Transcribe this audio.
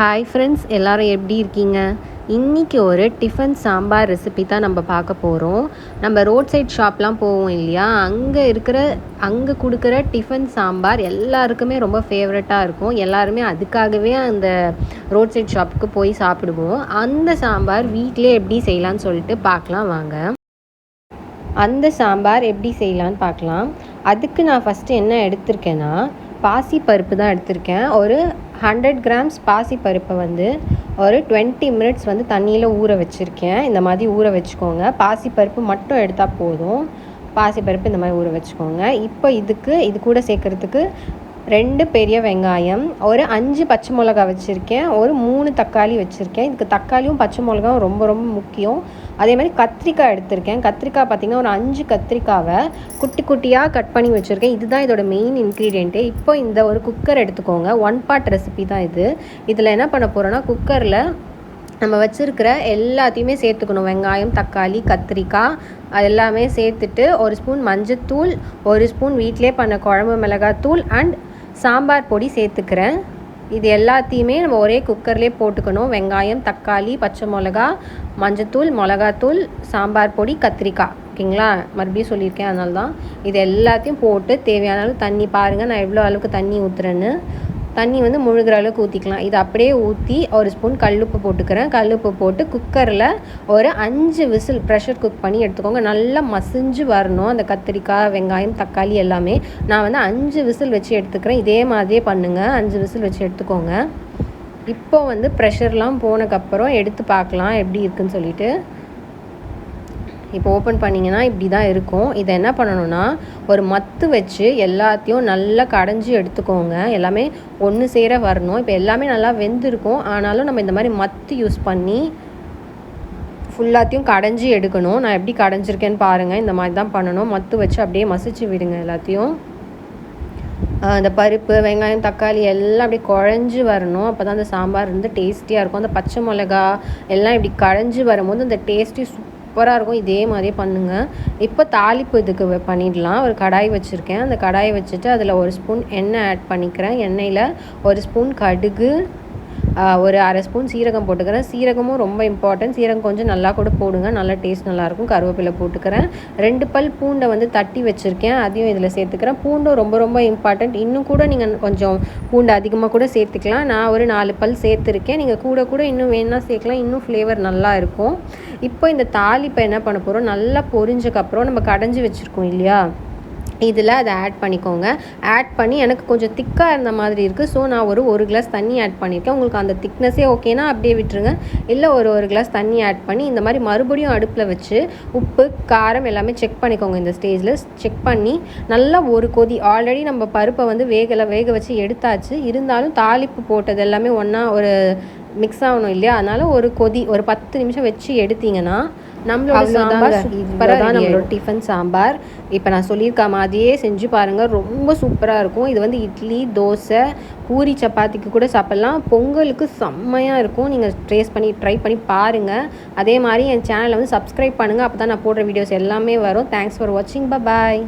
Hi friends, எல்லோரும் எப்படி இருக்கீங்க? இன்றைக்கி ஒரு டிஃபன் சாம்பார் ரெசிபி தான் நம்ம பார்க்க போகிறோம். நம்ம ரோட் சைட் ஷாப்லாம் போவோம் இல்லையா, அங்கே கொடுக்குற டிஃபன் சாம்பார் எல்லாருக்குமே ரொம்ப ஃபேவரட்டாக இருக்கும். எல்லாருமே அதுக்காகவே அந்த ரோட் சைட் ஷாப்புக்கு போய் சாப்பிடுவோம். அந்த சாம்பார் வீட்டிலே எப்படி செய்யலான்னு சொல்லிட்டு பார்க்கலாம் வாங்க. அந்த சாம்பார் எப்படி செய்யலான்னு பார்க்கலாம். அதுக்கு நான் ஃபஸ்ட்டு என்ன எடுத்திருக்கேன்னா, பாசி பருப்பு தான் எடுத்திருக்கேன். ஒரு 100 கிராம்ஸ் பாசி பருப்பை ஒரு 20 மினிட்ஸ் தண்ணியில் ஊற வச்சுருக்கேன். இந்த மாதிரி ஊற வச்சுக்கோங்க. பாசி பருப்பு மட்டும் எடுத்தால் போதும். பாசி பருப்பு இந்த மாதிரி ஊற வச்சுக்கோங்க. இப்போ இது கூட சேர்க்குறதுக்கு 2 பெரிய வெங்காயம், ஒரு 5 பச்சை மிளகா வச்சுருக்கேன், ஒரு 3 தக்காளி வச்சுருக்கேன். இதுக்கு தக்காளியும் பச்சை மிளகாவும் ரொம்ப ரொம்ப முக்கியம். அதே மாதிரி கத்திரிக்காய் எடுத்திருக்கேன். கத்திரிக்காய் பார்த்திங்கன்னா ஒரு 5 கத்திரிக்காவை குட்டி குட்டியாக கட் பண்ணி வச்சுருக்கேன். இதுதான் இதோட மெயின் இன்க்ரீடியண்ட்டு. இப்போ இந்த ஒரு குக்கர் எடுத்துக்கோங்க. 1 பார்ட் ரெசிபி தான் இது. இதில் என்ன பண்ண போகிறோன்னா, குக்கரில் நம்ம வச்சுருக்கிற எல்லாத்தையுமே சேர்த்துக்கணும். வெங்காயம், தக்காளி, கத்திரிக்காய் அது எல்லாமே சேர்த்துட்டு, ஒரு ஸ்பூன் மஞ்சத்தூள், ஒரு ஸ்பூன் வீட்டிலே பண்ண குழம்பு மிளகாத்தூள் அண்ட் சாம்பார் பொடி சேர்த்துக்கிறேன். இது எல்லாத்தையுமே நம்ம ஒரே குக்கர்லேயே போட்டுக்கணும். வெங்காயம், தக்காளி, பச்சை மிளகா, மஞ்சத்தூள், மிளகாத்தூள், சாம்பார் பொடி, கத்திரிக்காய். ஓகேங்களா? மறுபடியும் சொல்லியிருக்கேன், அதனால தான். இது எல்லாத்தையும் போட்டு தேவையான அளவு தண்ணி, பாருங்கள் நான் எவ்வளோ அளவுக்கு தண்ணி ஊற்றுறேன்னு. தண்ணி முழுகிற அளவுக்கு ஊற்றிக்கலாம். இது அப்படியே ஊற்றி ஒரு ஸ்பூன் கல்லுப்பு போட்டுக்கிறேன். கல்லுப்பு போட்டு குக்கரில் ஒரு 5 விசில் ப்ரெஷர் குக் பண்ணி எடுத்துக்கோங்க. நல்லா மசிஞ்சு வரணும் அந்த கத்திரிக்காய், வெங்காயம், தக்காளி எல்லாமே. நான் 5 விசில் வச்சு எடுத்துக்கிறேன். இதே மாதிரியே பண்ணுங்கள். 5 விசில் வச்சு எடுத்துக்கோங்க. இப்போ ப்ரெஷர்லாம் போனதுக்கப்புறம் எடுத்து பார்க்கலாம் எப்படி இருக்குன்னு சொல்லிட்டு. இப்போ ஓப்பன் பண்ணிங்கன்னா இப்படி தான் இருக்கும். இதை என்ன பண்ணணுன்னா, ஒரு மத்து வச்சு எல்லாத்தையும் நல்லா கடைஞ்சி எடுத்துக்கோங்க. எல்லாமே ஒன்று சேர வரணும். இப்போ எல்லாமே நல்லா வெந்திருக்கும். ஆனாலும் நம்ம இந்த மாதிரி மத்து யூஸ் பண்ணி ஃபுல்லாத்தையும் கடைஞ்சி எடுக்கணும். நான் எப்படி கடைஞ்சிருக்கேன்னு பாருங்கள். இந்த மாதிரி தான் பண்ணணும். மத்து வச்சு அப்படியே மசிச்சு விடுங்க எல்லாத்தையும். அந்த பருப்பு, வெங்காயம், தக்காளி எல்லாம் அப்படியே குழஞ்சி வரணும். அப்போ தான் அந்த சாம்பார் டேஸ்டியாக இருக்கும். அந்த பச்சை மிளகா எல்லாம் இப்படி கடைஞ்சி வரும்போது அந்த டேஸ்ட்டி சூப்பராக இருக்கும். இதே மாதிரியே பண்ணுங்கள். இப்போ தாளிப்பு இதுக்கு பண்ணிடலாம். ஒரு கடாய் வச்சுருக்கேன். அந்த கடாயை வச்சுட்டு அதில் ஒரு ஸ்பூன் எண்ணெய் ஆட் பண்ணிக்கிறேன். எண்ணெயில் ஒரு ஸ்பூன் கடுகு, ஒரு அரை ஸ்பூன் சீரகம் போட்டுக்கிறேன். சீரகமும் ரொம்ப இம்பார்ட்டன்ட். சீரகம் கொஞ்சம் நல்லா கூட போடுங்க, நல்லா டேஸ்ட் நல்லாயிருக்கும். கருவேப்பிலை போட்டுக்கிறேன். 2 பல் பூண்டை தட்டி வச்சுருக்கேன். அதையும் இதில் சேர்த்துக்கிறேன். பூண்டும் ரொம்ப ரொம்ப இம்பார்ட்டன்ட். இன்னும் கூட நீங்கள் கொஞ்சம் பூண்டு அதிகமாக கூட சேர்த்துக்கலாம். நான் ஒரு 4 பல் சேர்த்துருக்கேன். நீங்கள் கூட இன்னும் வேணால் சேர்க்கலாம். இன்னும் ஃப்ளேவர் நல்லா இருக்கும். இப்போ இந்த தாளிப்பை என்ன பண்ண போகிறோம், நல்லா பொரிஞ்சக்கப்புறம் நம்ம கடைஞ்சி வச்சுருக்கோம் இல்லையா, இதில் அதை ஆட் பண்ணிக்கோங்க. ஆட் பண்ணி எனக்கு கொஞ்சம் திக்காக இருந்த மாதிரி இருக்குது. ஸோ நான் ஒரு கிளாஸ் தண்ணி ஆட் பண்ணியிருக்கேன். உங்களுக்கு அந்த திக்னஸே ஓகேனா அப்படியே விட்டுருங்க. இல்லை ஒரு கிளாஸ் தண்ணி ஆட் பண்ணி இந்த மாதிரி மறுபடியும் அடுப்பில் வச்சு உப்பு, காரம் எல்லாமே செக் பண்ணிக்கோங்க. இந்த ஸ்டேஜில் செக் பண்ணி நல்லா ஒரு கொதி, ஆல்ரெடி நம்ம பருப்பை வேக வச்சு எடுத்தாச்சு. இருந்தாலும் தாளிப்பு போட்டது எல்லாமே ஒன்றா ஒரு மிக்ஸ் ஆகணும் இல்லையா, அதனால் ஒரு கொதி ஒரு 10 நிமிஷம் வச்சு எடுத்திங்கன்னா நம்மளோட சாம்பார் சூப்பராக தான். நம்மளோட டிஃபன் சாம்பார் இப்போ நான் சொல்லியிருக்க மாதிரியே செஞ்சு பாருங்கள். ரொம்ப சூப்பராக இருக்கும். இது இட்லி, தோசை, பூரி, சப்பாத்திக்கு கூட சாப்பிட்லாம். பொங்கலுக்கு செம்மையாக இருக்கும். நீங்கள் ட்ரை பண்ணி பாருங்கள். அதே மாதிரி என் சேனலை சப்ஸ்கிரைப் பண்ணுங்கள். அப்போ தான் நான் போடுற வீடியோஸ் எல்லாமே வரும். தேங்க்ஸ் ஃபார் வாட்சிங். பாய்.